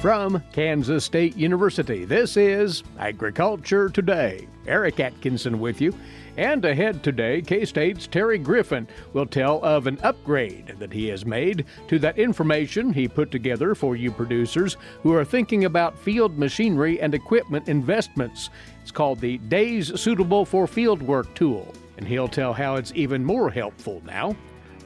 From Kansas State University, this is Agriculture Today. Eric Atkinson with you. And ahead today, K-State's Terry Griffin will tell of an upgrade that he has made to that information he put together for you producers who are thinking about field machinery and equipment investments. It's called the Days Suitable for Fieldwork tool, and he'll tell how it's even more helpful now.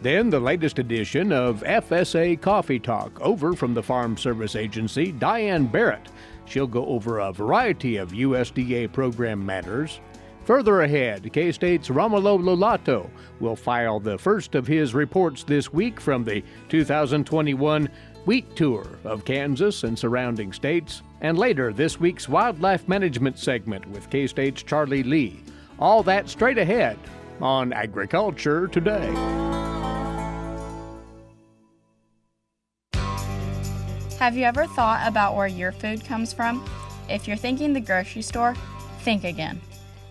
Then the latest edition of FSA Coffee Talk over from the Farm Service Agency, Diane Barrett. She'll go over a variety of USDA program matters. Further ahead, K-State's Romulo Lolato will file the first of his reports this week from the 2021 Wheat Tour of Kansas and surrounding states. And later, this week's Wildlife Management segment with K-State's Charlie Lee. All that straight ahead on Agriculture Today. Have you ever thought about where your food comes from? If you're thinking the grocery store, think again.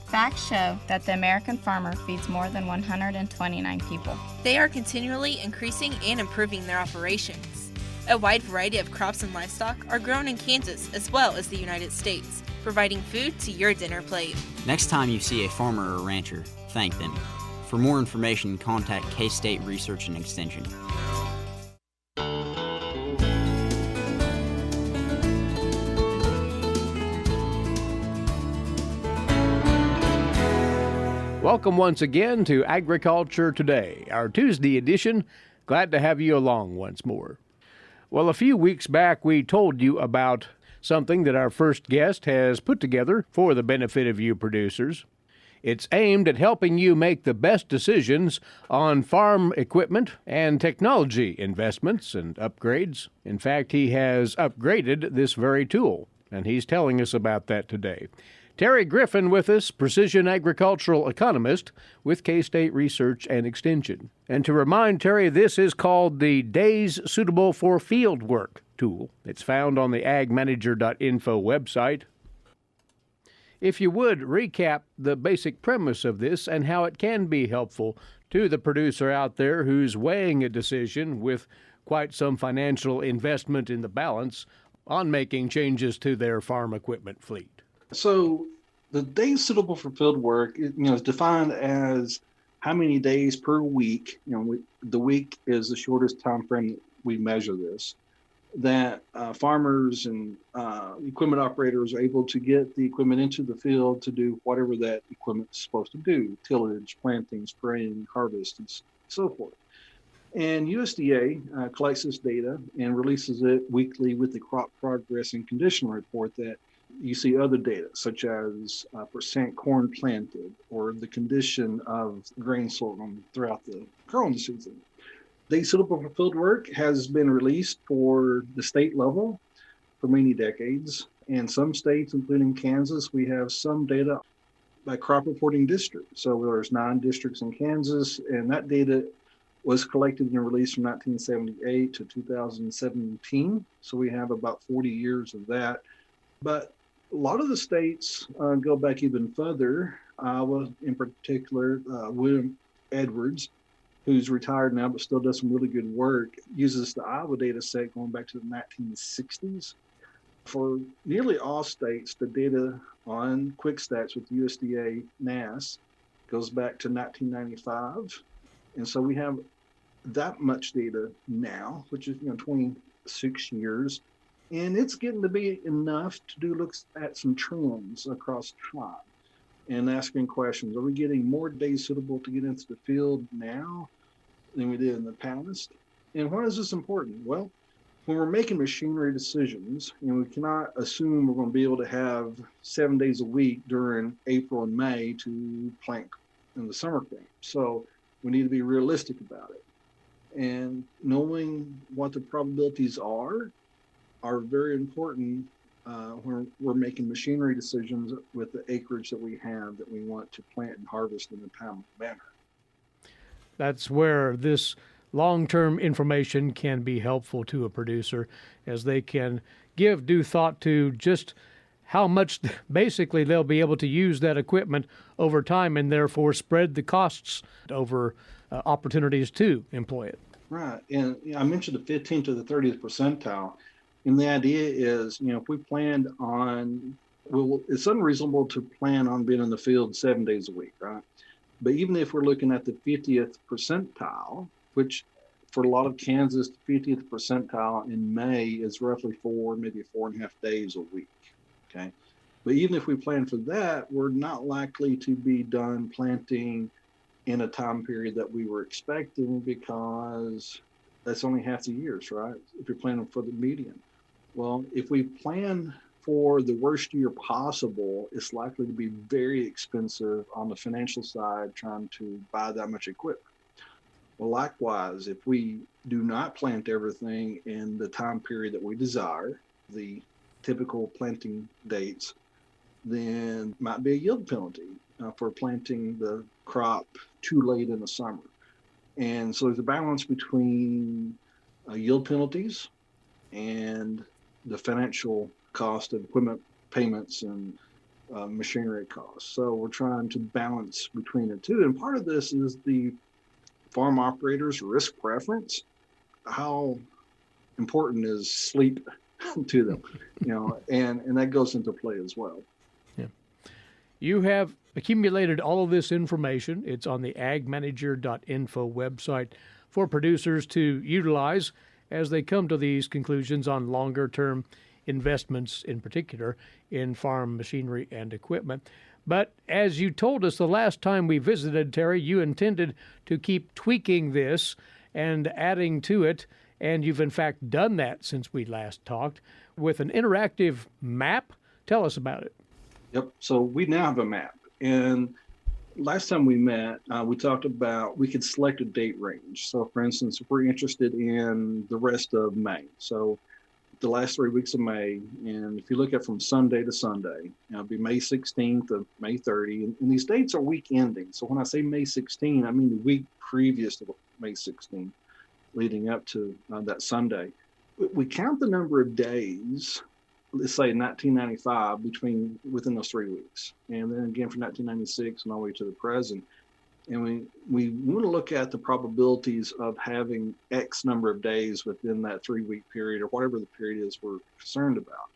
Facts show that the American farmer feeds more than 129 people. They are continually increasing and improving their operations. A wide variety of crops and livestock are grown in Kansas as well as the United States, providing food to your dinner plate. Next time you see a farmer or rancher, thank them. For more information, contact K-State Research and Extension. Welcome once again to Agriculture Today, our Tuesday edition. Glad to have you along once more. Well, a few weeks back we told you about something that our first guest has put together for the benefit of you producers. It's aimed at helping you make the best decisions on farm equipment and technology investments and upgrades. In fact, he has upgraded this very tool, and he's telling us about that today. Terry Griffin with us, precision agricultural economist with K-State Research and Extension. And to remind Terry, this is called the Days Suitable for Fieldwork tool. It's found on the agmanager.info website. If you would, recap the basic premise of this and how it can be helpful to the producer out there who's weighing a decision with quite some financial investment in the balance on making changes to their farm equipment fleet. So the days suitable for field work, is defined as how many days per week. The week is the shortest time frame that we measure this. That farmers and equipment operators are able to get the equipment into the field to do whatever that equipment is supposed to do: tillage, planting, spraying, harvest, and so forth. And USDA collects this data and releases it weekly with the crop progress and condition report that you see other data, such as percent corn planted or the condition of grain sorghum throughout the growing season. Days suitable for field work has been released for the state level for many decades. And some states, including Kansas, we have some data by crop reporting district. So there's 9 districts in Kansas, and that data was collected and released from 1978 to 2017. So we have about 40 years of that. But a lot of the states go back even further. Iowa, in particular, William Edwards, who's retired now but still does some really good work, uses the Iowa data set going back to the 1960s. For nearly all states, the data on quick stats with USDA NASS goes back to 1995. And so we have that much data now, which is 26 years. And it's getting to be enough to do looks at some trends across time and asking questions. Are we getting more days suitable to get into the field now than we did in the past? And why is this important? Well, when we're making machinery decisions, we cannot assume we're going to be able to have 7 days a week during April and May to plant in the summer crop. So we need to be realistic about it. And knowing what the probabilities are very important when we're making machinery decisions with the acreage that we have that we want to plant and harvest in a timely manner. That's where this long-term information can be helpful to a producer, as they can give due thought to just how much basically they'll be able to use that equipment over time and therefore spread the costs over opportunities to employ it. Right. And I mentioned the 15th to the 30th percentile. And the idea is, if we planned on, well, it's unreasonable to plan on being in the field 7 days a week, right? But even if we're looking at the 50th percentile, which for a lot of Kansas, the 50th percentile in May is roughly maybe 4.5 days a week, okay? But even if we plan for that, we're not likely to be done planting in a time period that we were expecting, because that's only half the years, right? If you're planning for the median. Well, if we plan for the worst year possible, it's likely to be very expensive on the financial side trying to buy that much equipment. Well, likewise, if we do not plant everything in the time period that we desire, the typical planting dates, then might be a yield penalty for planting the crop too late in the summer. And so there's a balance between yield penalties and the financial cost of equipment payments and machinery costs. So we're trying to balance between the two. And part of this is the farm operators' risk preference. How important is sleep to them, and that goes into play as well. Yeah. You have accumulated all of this information. It's on the agmanager.info website for producers to utilize as they come to these conclusions on longer-term investments, in particular in farm machinery and equipment. But as you told us the last time we visited, Terry, you intended to keep tweaking this and adding to it, and you've in fact done that since we last talked with an interactive map. Tell us about it. Yep. So we now have a map. And last time we met, we talked about we could select a date range. So for instance, if we're interested in the rest of May, so the last 3 weeks of May, and if you look at from Sunday to Sunday, it'll be May 16th to May 30, and these dates are week ending. So when I say May 16, I mean the week previous to May 16, leading up to that Sunday. We count the number of days, let's say 1995, within those 3 weeks, and then again from 1996 and all the way to the present. And we want to look at the probabilities of having X number of days within that 3 week period, or whatever the period is we're concerned about.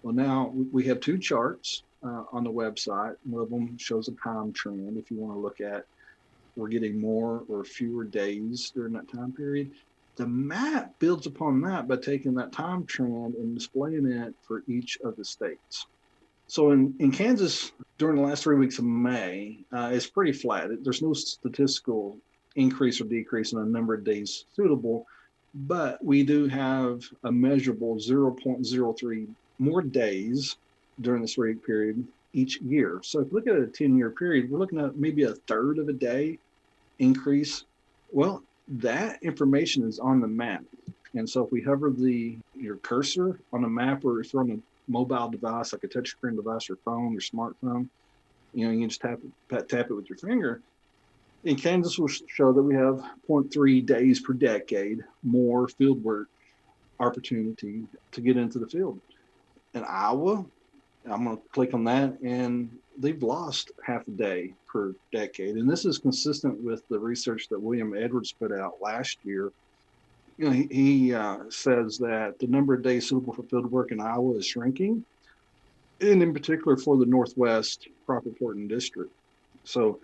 Well, now we have two charts on the website. One of them shows a time trend. If you want to look at, we're getting more or fewer days during that time period. The map builds upon that by taking that time trend and displaying it for each of the states. So in Kansas, during the last 3 weeks of May, it's pretty flat. There's no statistical increase or decrease in the number of days suitable, but we do have a measurable 0.03 more days during this 3 week period each year. So if you look at a 10-year period, we're looking at maybe a third of a day increase. Well, that information is on the map. And so if we hover your cursor on the map, or if you're on a mobile device like a touchscreen device, your phone, your smartphone, you can just tap it with your finger. In Kansas, will show that we have 0.3 days per decade more fieldwork opportunity to get into the field. In Iowa, I'm going to click on that, and they've lost half a day per decade. And this is consistent with the research that William Edwards put out last year. He says that the number of days suitable for field work in Iowa is shrinking, and in particular for the Northwest crop reporting district. So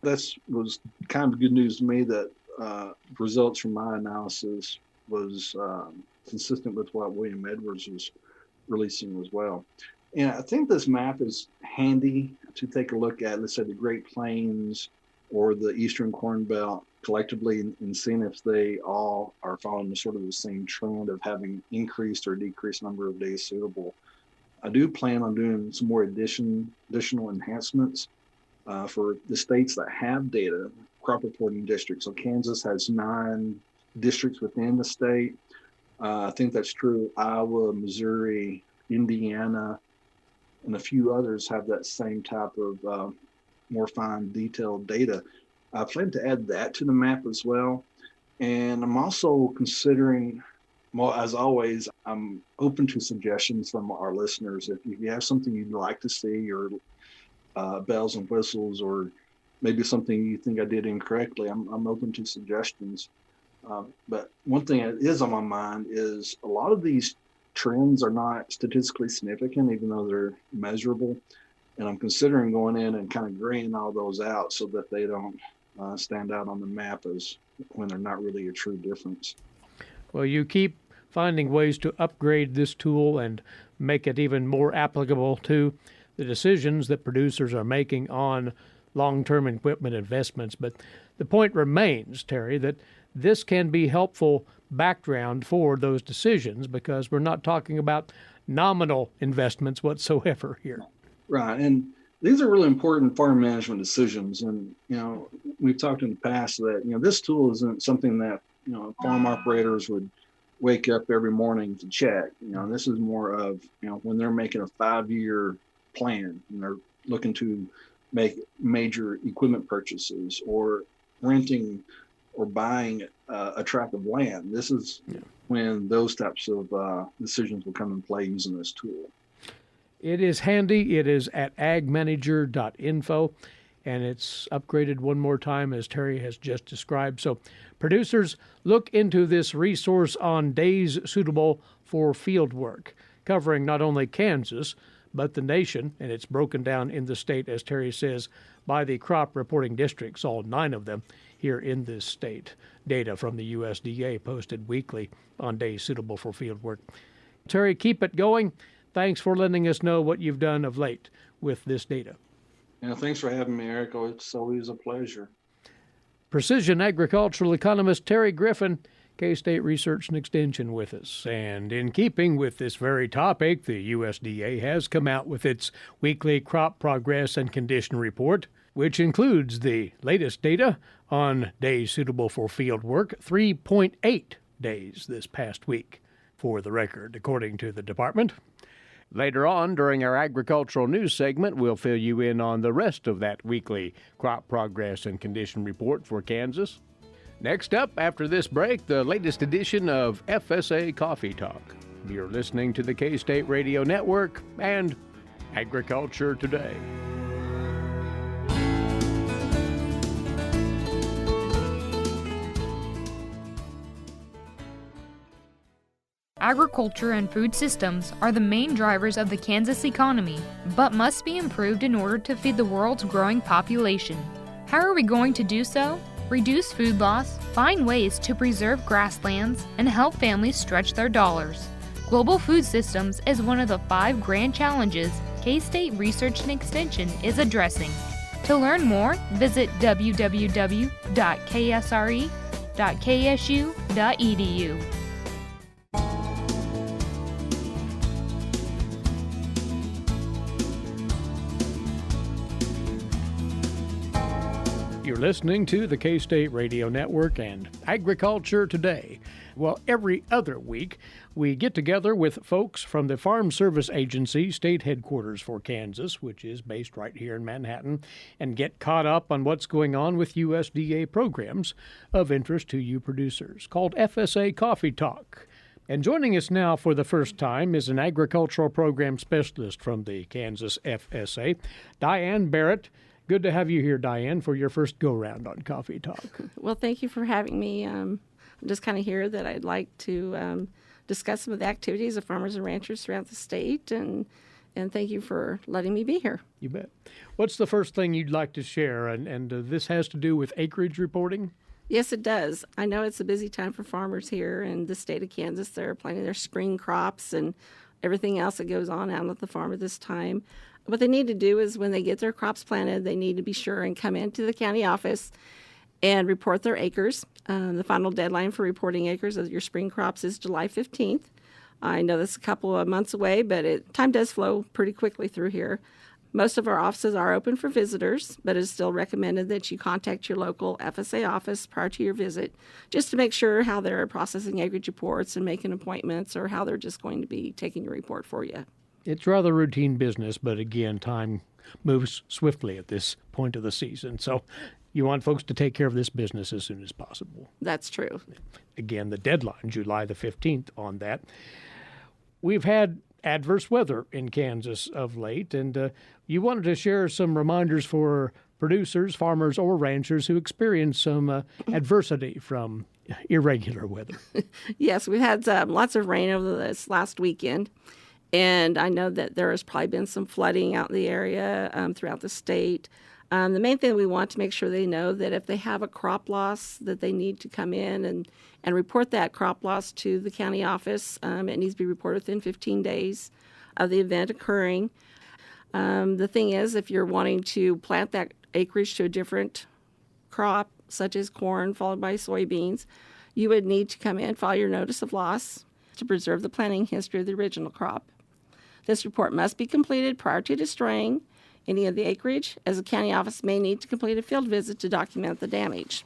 that was kind of good news to me that results from my analysis was consistent with what William Edwards was releasing as well. And I think this map is handy to take a look at, let's say, the Great Plains or the Eastern Corn Belt collectively, and seeing if they all are following sort of the same trend of having increased or decreased number of days suitable. I do plan on doing some more additional enhancements for the states that have data, crop reporting districts. So Kansas has 9 districts within the state. I think that's true. Iowa, Missouri, Indiana, and a few others have that same type of more fine detailed data. I plan to add that to the map as well. And I'm also considering, well, as always, I'm open to suggestions from our listeners. If you have something you'd like to see, or bells and whistles, or maybe something you think I did incorrectly, I'm open to suggestions. But one thing that is on my mind is a lot of these trends are not statistically significant, even though they're measurable. And I'm considering going in and kind of graying all those out so that they don't stand out on the map as when they're not really a true difference. Well, you keep finding ways to upgrade this tool and make it even more applicable to the decisions that producers are making on long-term equipment investments. But the point remains, Terry, that this can be helpful background for those decisions because we're not talking about nominal investments whatsoever here. Right. And these are really important farm management decisions. And, we've talked in the past that, this tool isn't something that, farm operators would wake up every morning to check. This is more of, when they're making a 5-year plan and they're looking to make major equipment purchases or renting or buying a tract of land. This is when those types of decisions will come in play using this tool. It is handy. It is at agmanager.info, and it's upgraded one more time as Terry has just described. So producers, look into this resource on days suitable for field work, covering not only Kansas, but the nation, and it's broken down in the state, as Terry says, by the crop reporting districts, all 9 of them here in this state. Data from the USDA posted weekly on days suitable for field work. Terry, keep it going. Thanks for letting us know what you've done of late with this data. Thanks for having me, Eric. It's always a pleasure. Precision agricultural economist Terry Griffin, K-State Research and Extension, with us. And in keeping with this very topic, the USDA has come out with its weekly crop progress and condition report, which includes the latest data on days suitable for field work, 3.8 days this past week, for the record, according to the department. Later on, during our agricultural news segment, we'll fill you in on the rest of that weekly crop progress and condition report for Kansas. Next up, after this break, the latest edition of FSA Coffee Talk. You're listening to the K-State Radio Network and Agriculture Today. Agriculture and food systems are the main drivers of the Kansas economy, but must be improved in order to feed the world's growing population. How are we going to do so? Reduce food loss, find ways to preserve grasslands, and help families stretch their dollars. Global food systems is one of the 5 grand challenges K-State Research and Extension is addressing. To learn more, visit www.ksre.ksu.edu. You're listening to the K-State Radio Network and Agriculture Today. Well, every other week, we get together with folks from the Farm Service Agency state headquarters for Kansas, which is based right here in Manhattan, and get caught up on what's going on with USDA programs of interest to you producers, called FSA Coffee Talk. And joining us now for the first time is an agricultural program specialist from the Kansas FSA, Diane Barrett. Good to have you here, Diane, for your first go-round on Coffee Talk. Well, thank you for having me. I'm just kind of here that I'd like to discuss some of the activities of farmers and ranchers throughout the state, and thank you for letting me be here. You bet. What's the first thing you'd like to share? And this has to do with acreage reporting? Yes, it does. I know it's a busy time for farmers here in the state of Kansas. They're planting their spring crops and everything else that goes on out at the farm at this time. What they need to do is when they get their crops planted, they need to be sure and come into the county office and report their acres. The final deadline for reporting acres of your spring crops is July 15th. I know that's a couple of months away, but time does flow pretty quickly through here. Most of our offices are open for visitors, but it's still recommended that you contact your local FSA office prior to your visit just to make sure how they're processing acreage reports and making appointments or how they're just going to be taking your report for you. It's rather routine business, but again, time moves swiftly at this point of the season. So you want folks to take care of this business as soon as possible. That's true. Again, the deadline, July the 15th on that. We've had adverse weather in Kansas of late, and you wanted to share some reminders for producers, farmers, or ranchers who experience some adversity from irregular weather. Yes, we've had lots of rain over this last weekend, and I know that there has probably been some flooding out in the area throughout the state. The main thing we want to make sure they know that if they have a crop loss, that they need to come in and report that crop loss to the county office. It needs to be reported within 15 days of the event occurring. The thing is, if you're wanting to plant that acreage to a different crop, such as corn followed by soybeans, you would need to come in, file your notice of loss to preserve the planting history of the original crop. This report must be completed prior to destroying any of the acreage, as the county office may need to complete a field visit to document the damage.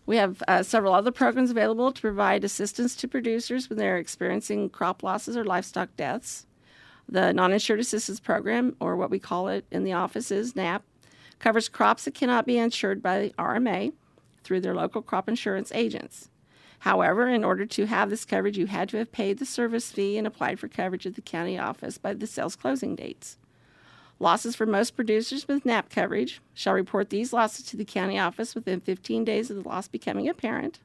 We have several other programs available to provide assistance to producers when they're experiencing crop losses or livestock deaths. The Non-Insured Assistance Program, or what we call it in the office is NAP, covers crops that cannot be insured by the RMA through their local crop insurance agents. However, in order to have this coverage, you had to have paid the service fee and applied for coverage at the county office by the sales closing dates. Losses for most producers with NAP coverage shall report these losses to the county office within 15 days of the loss becoming apparent.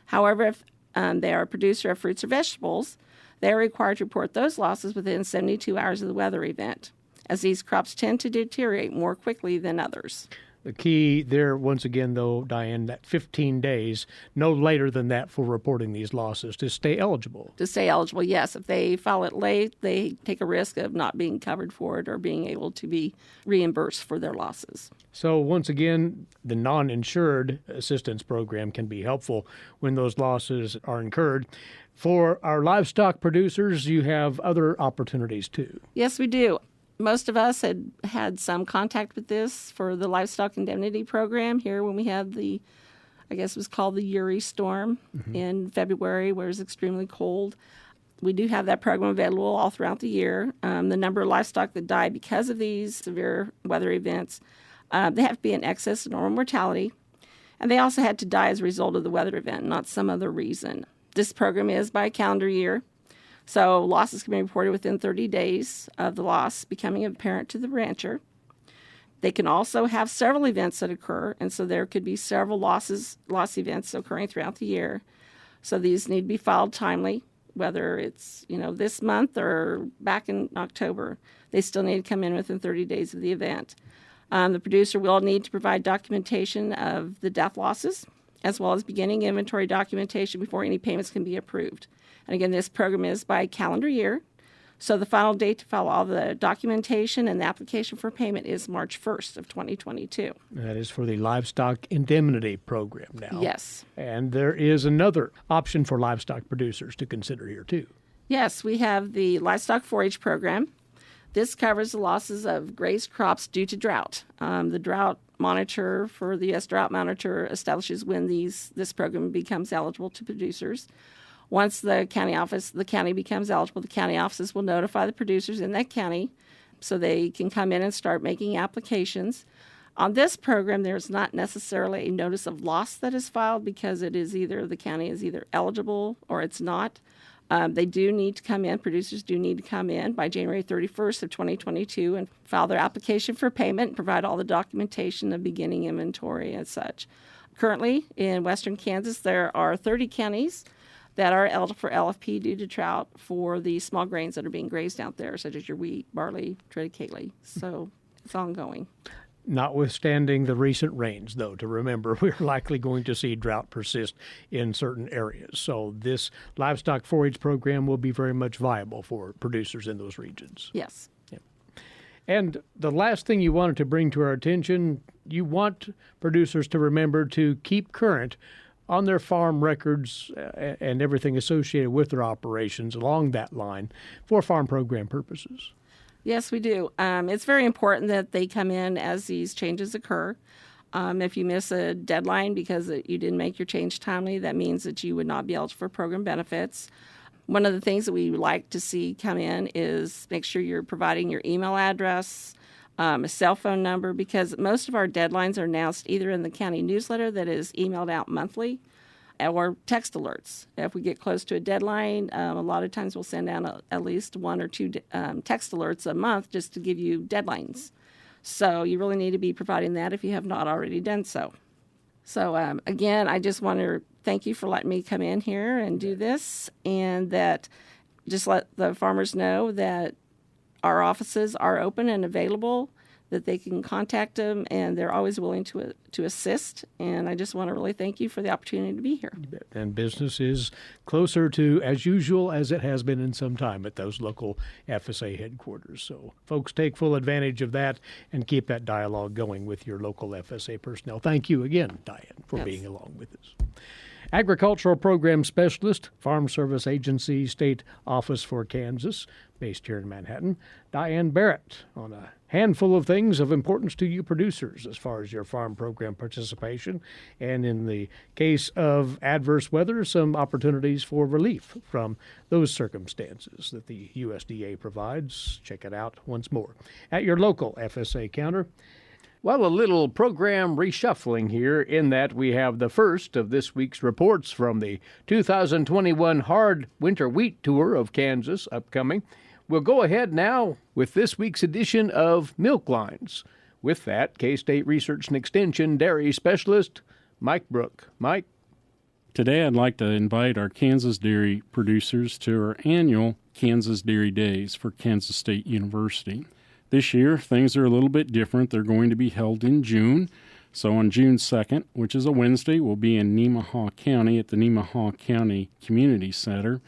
However, if they are a producer of fruits or vegetables, they are required to report those losses within 72 hours of the weather event, as these crops tend to deteriorate more quickly than others. The key there, once again, though, Diane, that 15 days, no later than that for reporting these losses to stay eligible. To stay eligible, yes. If they file it late, they take a risk of not being covered for it or being able to be reimbursed for their losses. So once again, the Non-Insured Assistance Program can be helpful when those losses are incurred. For our livestock producers, you have other opportunities too. Yes, we do. Most of us had some contact with this for the Livestock Indemnity Program here when we had the, I guess it was called the Uri storm in February, where it was extremely cold. We do have that program available all throughout the year. The number of livestock that die because of these severe weather events, they have to be in excess of normal mortality. And they also had to die as a result of the weather event, not some other reason. This program is by calendar year. So losses can be reported within 30 days of the loss becoming apparent to the rancher. They can also have several events that occur, and so there could be several loss events occurring throughout the year. So these need to be filed timely, whether it's this month or back in October. They still need to come in within 30 days of the event. The producer will need to provide documentation of the death losses, as well as beginning inventory documentation before any payments can be approved. And again, this program is by calendar year. So the final date to file all the documentation and the application for payment is March 1st of 2022. That is for the Livestock Indemnity Program now. Yes. And there is another option for livestock producers to consider here too. Yes, we have the Livestock Forage Program. This covers the losses of grazed crops due to drought. The Drought Monitor for the U.S. Drought Monitor establishes when this program becomes eligible to producers. Once the county becomes eligible, the county offices will notify the producers in that county so they can come in and start making applications. On this program, there's not necessarily a notice of loss that is filed because the county is either eligible or it's not. They do need to come in, producers do need to come in by January 31st of 2022 and file their application for payment and provide all the documentation of beginning inventory and such. Currently, in western Kansas, there are 30 counties that are eligible for LFP due to drought for the small grains that are being grazed out there, such as your wheat, barley, triticale. So it's ongoing. Notwithstanding the recent rains, though, to remember, we're likely going to see drought persist in certain areas. So this livestock forage program will be very much viable for producers in those regions. Yes. Yeah. And the last thing you wanted to bring to our attention, you want producers to remember to keep current on their farm records and everything associated with their operations along that line for farm program purposes. Yes, we do. It's very important that they come in as these changes occur. If you miss a deadline because you didn't make your change timely, that means that you would not be eligible for program benefits. One of the things that we like to see come in is make sure you're providing your email address, a cell phone number, because most of our deadlines are announced either in the county newsletter that is emailed out monthly or text alerts. If we get close to a deadline, a lot of times we'll send out at least one or two text alerts a month just to give you deadlines. So you really need to be providing that if you have not already done so. So again, I just want to thank you for letting me come in here and do this, and that just let the farmers know that our offices are open and available, that they can contact them, and they're always willing to assist. And I just want to really thank you for the opportunity to be here. And business is closer to as usual as it has been in some time at those local FSA headquarters. So folks, take full advantage of that and keep that dialogue going with your local FSA personnel. Thank you again, Diane, for being along with us. Agricultural Program Specialist, Farm Service Agency, State Office for Kansas, based here in Manhattan, Diane Barrett, on a handful of things of importance to you producers as far as your farm program participation, and in the case of adverse weather, some opportunities for relief from those circumstances that the USDA provides. Check it out once more at your local FSA counter. Well, a little program reshuffling here in that we have the first of this week's reports from the 2021 Hard Winter Wheat Tour of Kansas upcoming. We'll go ahead now with this week's edition of Milk Lines. With that, K-State Research and Extension Dairy Specialist, Mike Brook. Mike? Today I'd like to invite our Kansas dairy producers to our annual Kansas Dairy Days for Kansas State University. This year, things are a little bit different. They're going to be held in June. So on June 2nd, which is a Wednesday, we'll be in Nemaha County at the Nemaha County Community Center.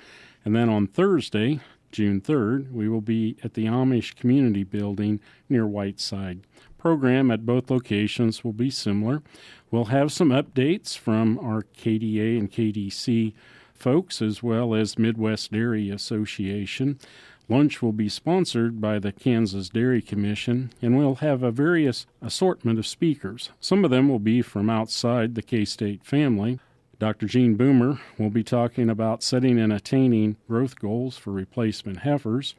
And then on Thursday, June 3rd, we will be at the Amish Community Building near Whiteside. Program at both locations will be similar. We'll have some updates from our KDA and KDC folks, as well as Midwest Dairy Association. Lunch will be sponsored by the Kansas Dairy Commission, and we'll have a various assortment of speakers. Some of them will be from outside the K-State family. Dr. Gene Boomer will be talking about setting and attaining growth goals for replacement heifers,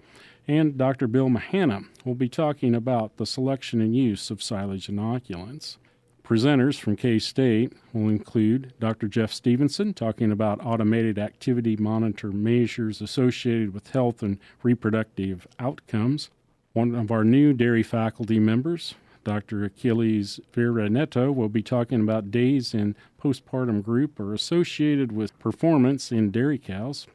and Dr. Bill Mahana will be talking about the selection and use of silage inoculants. Presenters from K-State will include Dr. Jeff Stevenson talking about automated activity monitor measures associated with health and reproductive outcomes. One of our new dairy faculty members, Dr. Achilles Vera Neto, will be talking about days in postpartum group are associated with performance in dairy cows.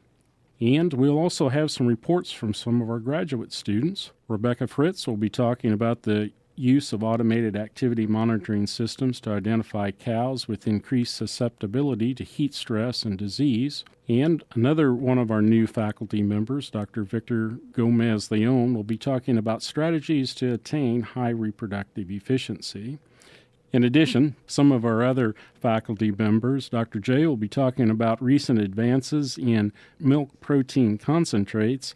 And we'll also have some reports from some of our graduate students. Rebecca Fritz will be talking about the use of automated activity monitoring systems to identify cows with increased susceptibility to heat stress and disease. And another one of our new faculty members, Dr. Victor Gomez-Leon, will be talking about strategies to attain high reproductive efficiency. In addition, some of our other faculty members, Dr. J, will be talking about recent advances in milk protein concentrates,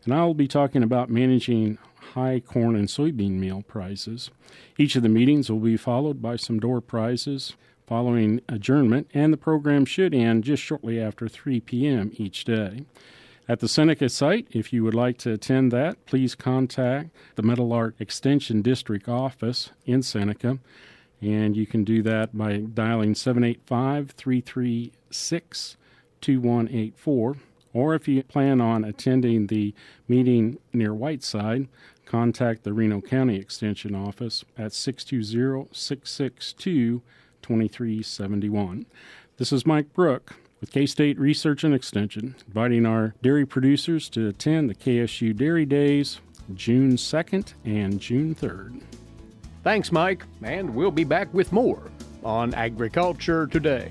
and I'll be talking about managing high corn and soybean meal prices. Each of the meetings will be followed by some door prizes following adjournment, and the program should end just shortly after 3 p.m. each day. At the Seneca site, if you would like to attend that, please contact the Meadowlark Extension District Office in Seneca, and you can do that by dialing 785-336-2184. Or if you plan on attending the meeting near Whiteside, contact the Reno County Extension Office at 620-662-2371. This is Mike Brook with K-State Research and Extension, inviting our dairy producers to attend the KSU Dairy Days June 2nd and June 3rd. Thanks, Mike, and we'll be back with more on Agriculture Today.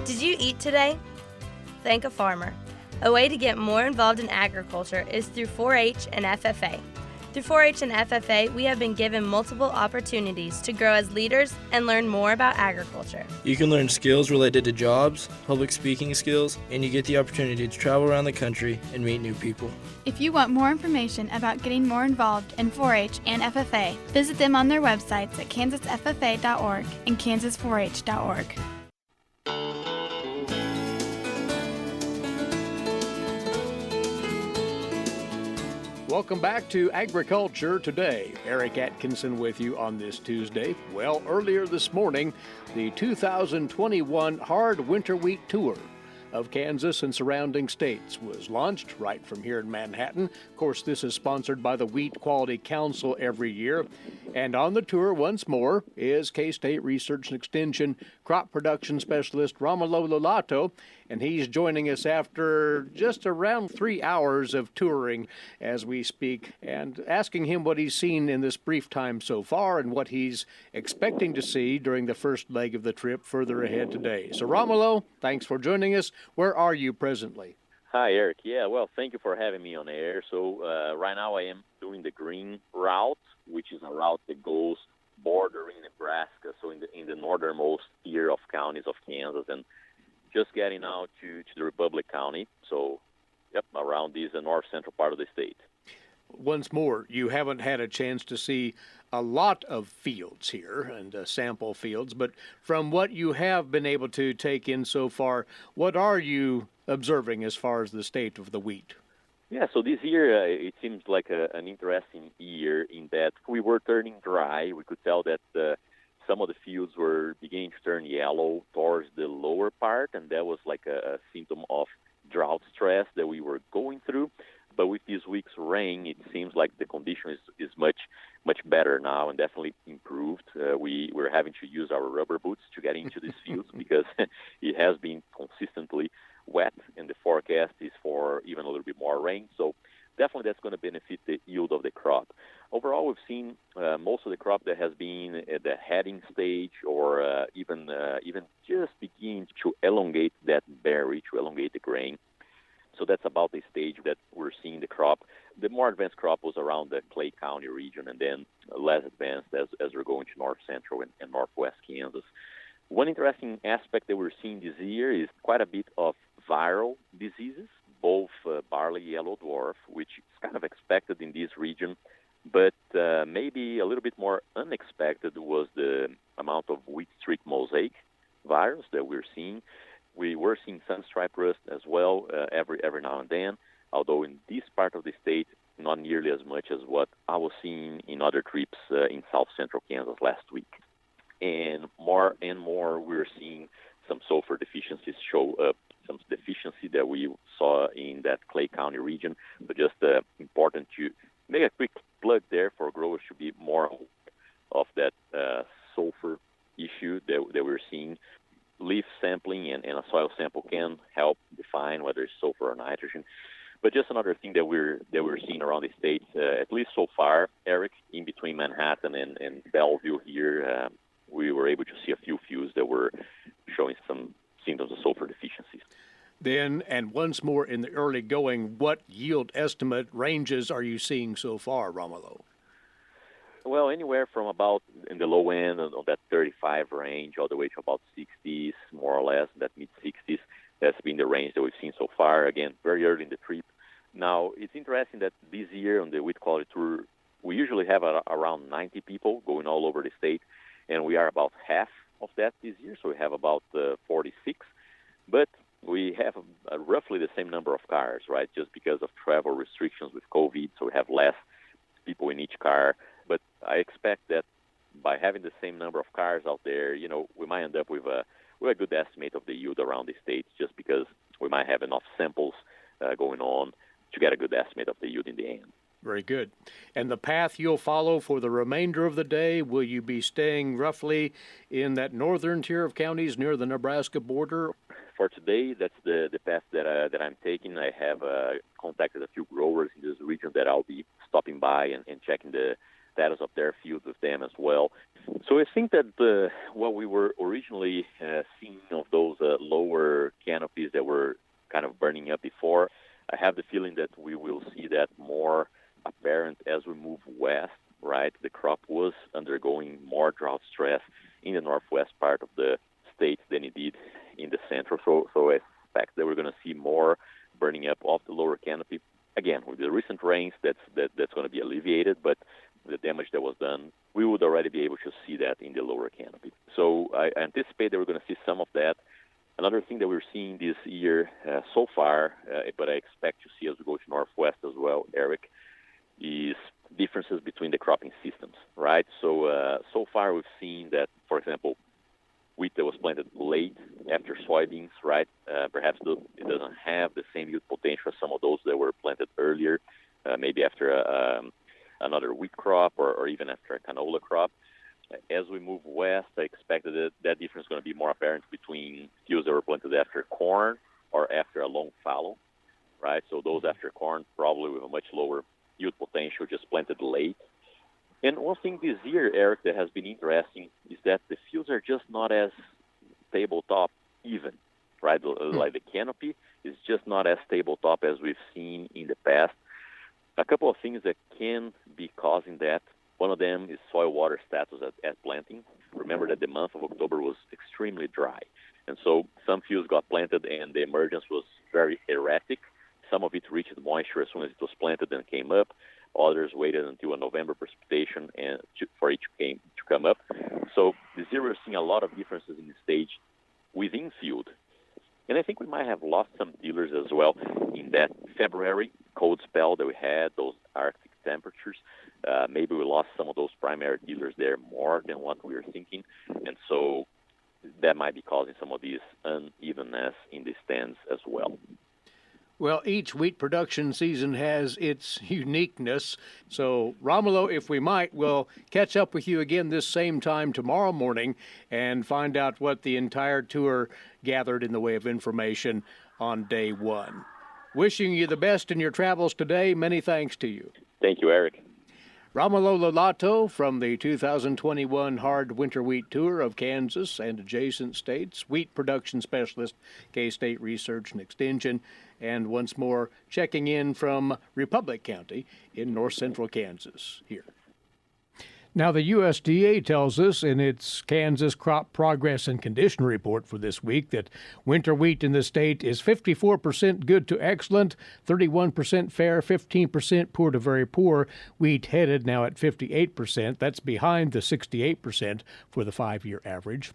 Did you eat today? Thank a farmer. A way to get more involved in agriculture is through 4-H and FFA. Through 4-H and FFA, we have been given multiple opportunities to grow as leaders and learn more about agriculture. You can learn skills related to jobs, public speaking skills, and you get the opportunity to travel around the country and meet new people. If you want more information about getting more involved in 4-H and FFA, visit them on their websites at kansasffa.org and kansas4h.org. Welcome back to Agriculture Today. Eric Atkinson with you on this Tuesday. Well, earlier this morning, the 2021 Hard Winter Wheat Tour of Kansas and surrounding states was launched right from here in Manhattan. Of course, this is sponsored by the Wheat Quality Council every year. And on the tour once more is K-State Research and Extension Crop Production Specialist Romulo Lolato, and he's joining us after just around 3 hours of touring as we speak, and asking him what he's seen in this brief time so far and what he's expecting to see during the first leg of the trip further ahead today. So Romulo, thanks for joining us. Where are you presently? Hi, Eric. Yeah, well, thank you for having me on air. So right now I am doing the green route, which is a route that goes bordering Nebraska, so in the northernmost tier of counties of Kansas, and just getting out to the Republic County. So, yep, around this north central part of the state. Once more, you haven't had a chance to see a lot of fields here and sample fields, but from what you have been able to take in so far, what are you observing as far as the state of the wheat? Yeah, so this year it seems like an interesting year in that we were turning dry. We could tell that some of the fields were beginning to turn yellow towards the lower part, and that was like a symptom of drought stress that we were going through. But with this week's rain, it seems like the condition is much better now and definitely improved. We're having to use our rubber boots to get into these fields because it has been consistently wet, and the forecast is for even a little bit more rain. So definitely that's going to benefit the yield of the crop. Overall, we've seen most of the crop that has been at the heading stage or even just beginning to elongate that berry, to elongate the grain. So that's about the stage that we're seeing the crop. The more advanced crop was around the Clay County region, and then less advanced as we're going to north central and northwest Kansas. One interesting aspect that we're seeing this year is quite a bit of viral diseases, both barley yellow dwarf, which is kind of expected in this region, but maybe a little bit more unexpected was the amount of wheat streak mosaic virus that we're seeing. We were seeing sunstripe rust as well every now and then, although in this part of the state, not nearly as much as what I was seeing in other trips in south central Kansas last week. And more we're seeing some sulfur deficiencies show up, some deficiency that we saw in that Clay County region. But just important to make a quick plug there for growers to be more aware of that sulfur issue that we're seeing. Leaf sampling and a soil sample can help define whether it's sulfur or nitrogen. But just another thing that we're seeing around the state, at least so far, Eric, in between Manhattan and Bellevue here, we were able to see a few fields that were showing some symptoms of sulfur deficiencies. Then, and once more in the early going, what yield estimate ranges are you seeing so far, Romulo? Well, anywhere from about in the low end of that 35 range all the way to about 60s, more or less, that mid-60s. That's been the range that we've seen so far. Again, very early in the trip. Now, it's interesting that this year on the Wheat Quality Tour, we usually have around 90 people going all over the state, and we are about half of that this year, so we have about 46. But we have roughly the same number of cars, right, just because of travel restrictions with COVID, so we have less people in each car. But I expect that by having the same number of cars out there, we might end up with a good estimate of the yield around the state, just because we might have enough samples going on to get a good estimate of the yield in the end. Very good. And the path you'll follow for the remainder of the day, will you be staying roughly in that northern tier of counties near the Nebraska border? For today, that's the path that I'm taking. I have contacted a few growers in this region that I'll be stopping by and checking the status of their fields with them as well. So I think that what we were originally seeing of those lower canopies that were kind of burning up before, I have the feeling that we will see that more apparent as we move west, right? The crop was undergoing more drought stress in the northwest part of the state than it did in the central. So I expect that we're going to see more burning up off the lower canopy. Again, with the recent rains, that's going to be alleviated, but the damage that was done, we would already be able to see that in the lower canopy. So I anticipate that we're going to see some of that. Another thing that we're seeing this year so far, but I expect to see as we go to northwest as well, Eric, is differences between the cropping systems, right? So far we've seen that, for example, wheat that was planted late after soybeans, right? Perhaps it doesn't have the same yield potential as some of those that were planted earlier, maybe after another wheat crop or even after a canola crop. As we move west, I expect that difference is going to be more apparent between fields that were planted after corn or after a long fallow, right? So those after corn probably with a much lower yield potential, just planted late. And one thing this year, Eric, that has been interesting is that the fields are just not as tabletop even, right? Like the canopy is just not as tabletop as we've seen in the past. A couple of things that can be causing that. One of them is soil water status at planting. Remember that the month of October was extremely dry. And so some fields got planted and the emergence was very erratic. Some of it reached moisture as soon as it was planted and came up. Others waited until a November precipitation for it to come up. So this year we're seeing a lot of differences in the stage within field. And I think we might have lost some dealers as well in that February cold spell that we had, those Arctic temperatures. Maybe we lost some of those primary dealers there more than what we were thinking. And so that might be causing some of these unevenness in the stands as well. Well, each wheat production season has its uniqueness. So, Romulo, if we might, we'll catch up with you again this same time tomorrow morning and find out what the entire tour gathered in the way of information on day one. Wishing you the best in your travels today. Many thanks to you. Thank you, Eric. Romulo Lolato from the 2021 Hard Winter Wheat Tour of Kansas and adjacent states, wheat production specialist, K-State Research and Extension, and once more checking in from Republic County in north central Kansas here. Now, the USDA tells us in its Kansas Crop Progress and Condition Report for this week that winter wheat in the state is 54% good to excellent, 31% fair, 15% poor to very poor. Wheat headed now at 58%. That's behind the 68% for the 5-year average.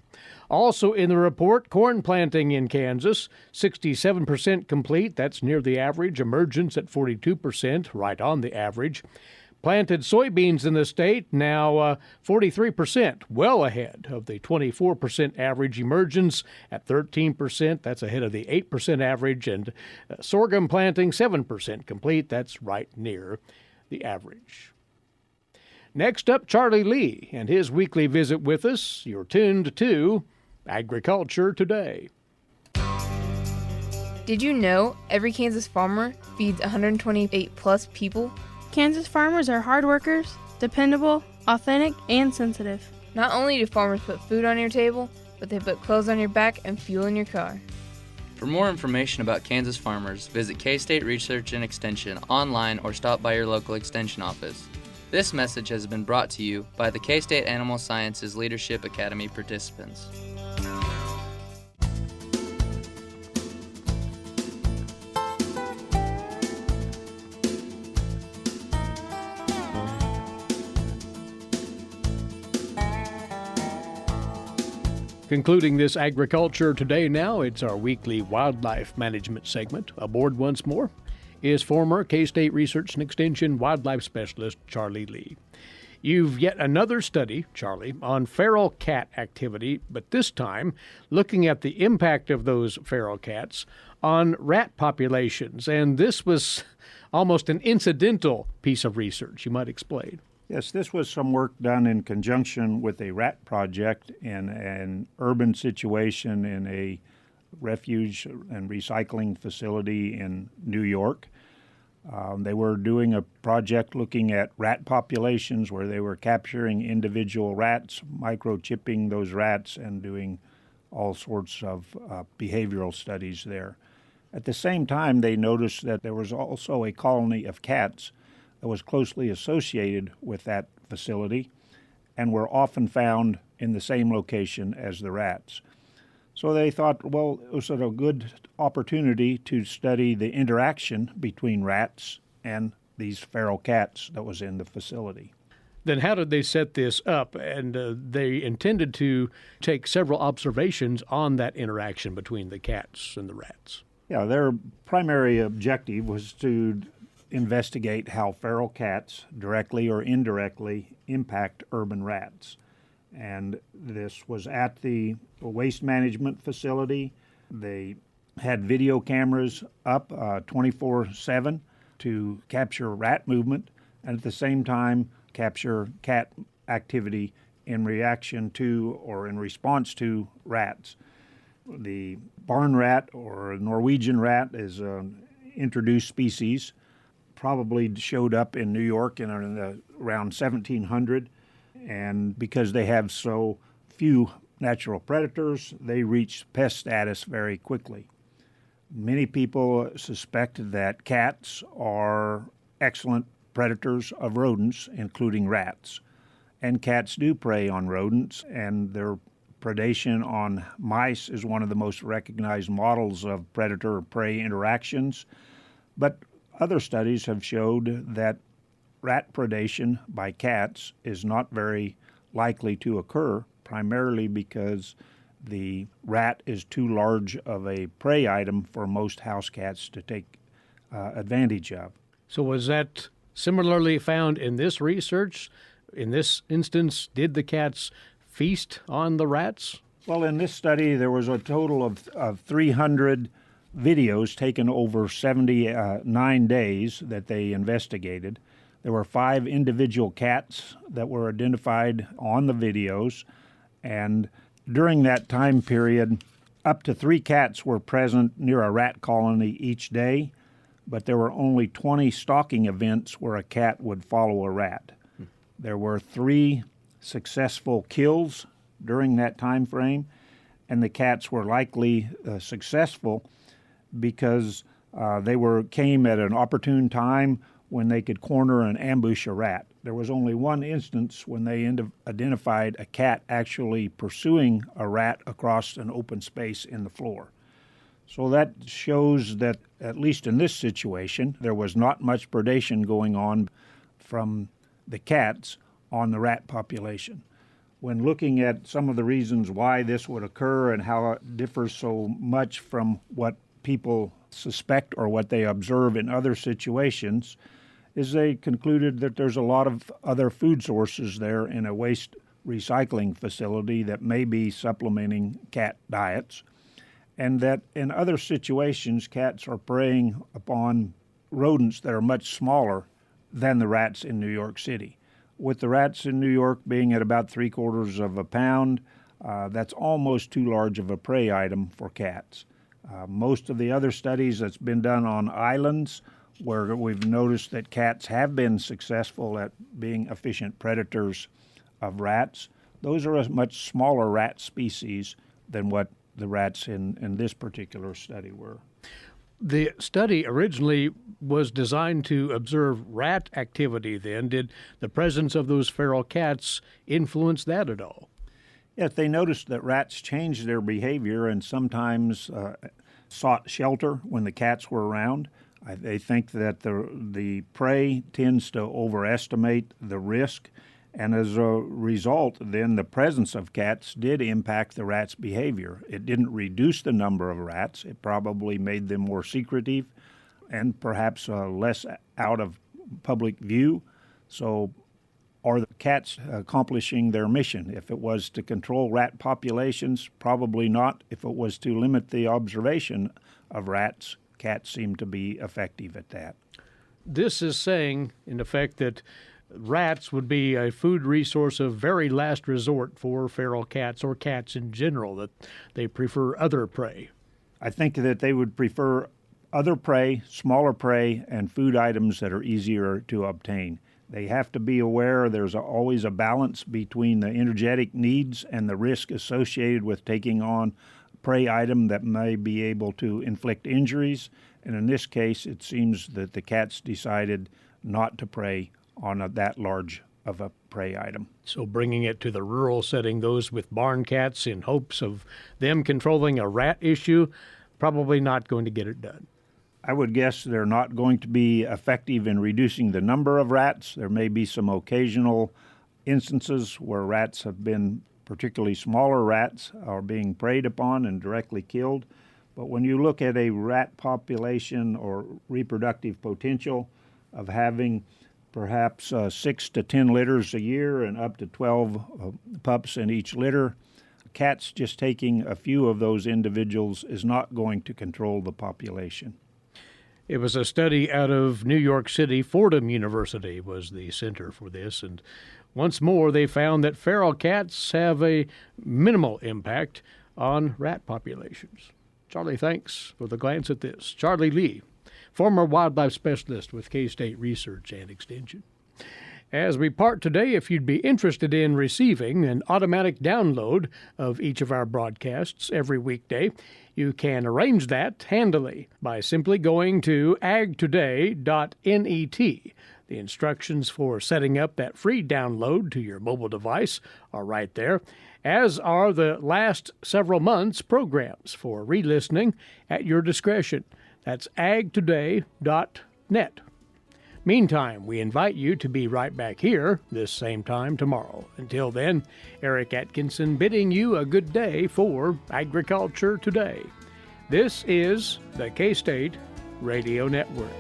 Also in the report, corn planting in Kansas, 67% complete. That's near the average. Emergence at 42%, right on the average. Planted soybeans in the state, now 43%, well ahead of the 24% average. Emergence at 13%, that's ahead of the 8% average. And sorghum planting, 7% complete, that's right near the average. Next up, Charlie Lee and his weekly visit with us. You're tuned to Agriculture Today. Did you know every Kansas farmer feeds 128 plus people? Kansas farmers are hard workers, dependable, authentic, and sensitive. Not only do farmers put food on your table, but they put clothes on your back and fuel in your car. For more information about Kansas farmers, visit K-State Research and Extension online or stop by your local extension office. This message has been brought to you by the K-State Animal Sciences Leadership Academy participants. Concluding this Agriculture Today now, it's our weekly wildlife management segment. Aboard once more is former K-State Research and Extension wildlife specialist Charlie Lee. You've yet another study, Charlie, on feral cat activity, but this time looking at the impact of those feral cats on rat populations. And this was almost an incidental piece of research. You might explain. Yes, this was some work done in conjunction with a rat project in an urban situation in a refuge and recycling facility in New York. They were doing a project looking at rat populations where they were capturing individual rats, microchipping those rats, and doing all sorts of behavioral studies there. At the same time, they noticed that there was also a colony of cats that was closely associated with that facility and were often found in the same location as the rats. So they thought, well, it was a good opportunity to study the interaction between rats and these feral cats that was in the facility. Then how did they set this up? And they intended to take several observations on that interaction between the cats and the rats. Yeah, their primary objective was to investigate how feral cats, directly or indirectly, impact urban rats. And this was at the waste management facility. They had video cameras up 24/7 to capture rat movement and at the same time capture cat activity in reaction to or in response to rats. The barn rat or Norwegian rat is an introduced species, probably showed up in New York in around 1700, and because they have so few natural predators, they reach pest status very quickly. Many people suspect that cats are excellent predators of rodents, including rats. And cats do prey on rodents, and their predation on mice is one of the most recognized models of predator-prey interactions. But other studies have showed that rat predation by cats is not very likely to occur, primarily because the rat is too large of a prey item for most house cats to take advantage of. So was that similarly found in this research? In this instance, did the cats feast on the rats? Well, in this study, there was a total of 300 videos taken over 79 days that they investigated. There were 5 individual cats that were identified on the videos, and during that time period, up to 3 cats were present near a rat colony each day, but there were only 20 stalking events where a cat would follow a rat. There were 3 successful kills during that time frame, and the cats were likely successful because they came at an opportune time when they could corner and ambush a rat. There was only one instance when they identified a cat actually pursuing a rat across an open space in the floor. So that shows that, at least in this situation, there was not much predation going on from the cats on the rat population. When looking at some of the reasons why this would occur and how it differs so much from what people suspect or what they observe in other situations, is they concluded that there's a lot of other food sources there in a waste recycling facility that may be supplementing cat diets, and that in other situations cats are preying upon rodents that are much smaller than the rats in New York City. With the rats in New York being at about 3/4 of a pound, that's almost too large of a prey item for cats. Most of the other studies that's been done on islands where we've noticed that cats have been successful at being efficient predators of rats, those are a much smaller rat species than what the rats in this particular study were. The study originally was designed to observe rat activity then. Did the presence of those feral cats influence that at all? Yes, they noticed that rats changed their behavior and sometimes sought shelter when the cats were around. They think that the prey tends to overestimate the risk, and as a result, then the presence of cats did impact the rats' behavior. It didn't reduce the number of rats. It probably made them more secretive and perhaps less out of public view. So are the cats accomplishing their mission? If it was to control rat populations, probably not. If it was to limit the observation of rats, cats seem to be effective at that. This is saying, in effect, that rats would be a food resource of very last resort for feral cats or cats in general, that they prefer other prey. I think that they would prefer other prey, smaller prey, and food items that are easier to obtain. They have to be aware there's always a balance between the energetic needs and the risk associated with taking on prey item that may be able to inflict injuries. And in this case, it seems that the cats decided not to prey on that large of a prey item. So bringing it to the rural setting, those with barn cats in hopes of them controlling a rat issue, probably not going to get it done. I would guess they're not going to be effective in reducing the number of rats. There may be some occasional instances where rats have been, particularly smaller rats, are being preyed upon and directly killed. But when you look at a rat population or reproductive potential of having perhaps 6 to 10 litters a year and up to 12 pups in each litter. Cats just taking a few of those individuals is not going to control the population. It was a study out of New York City. Fordham University was the center for this, and once more they found that feral cats have a minimal impact on rat populations. Charlie, thanks for the glance at this. Charlie Lee, former wildlife specialist with K-State Research and Extension. As we part today, if you'd be interested in receiving an automatic download of each of our broadcasts every weekday, you can arrange that handily by simply going to agtoday.net. The instructions for setting up that free download to your mobile device are right there, as are the last several months' programs for re-listening at your discretion. That's agtoday.net. Meantime, we invite you to be right back here this same time tomorrow. Until then, Eric Atkinson bidding you a good day for Agriculture Today. This is the K-State Radio Network.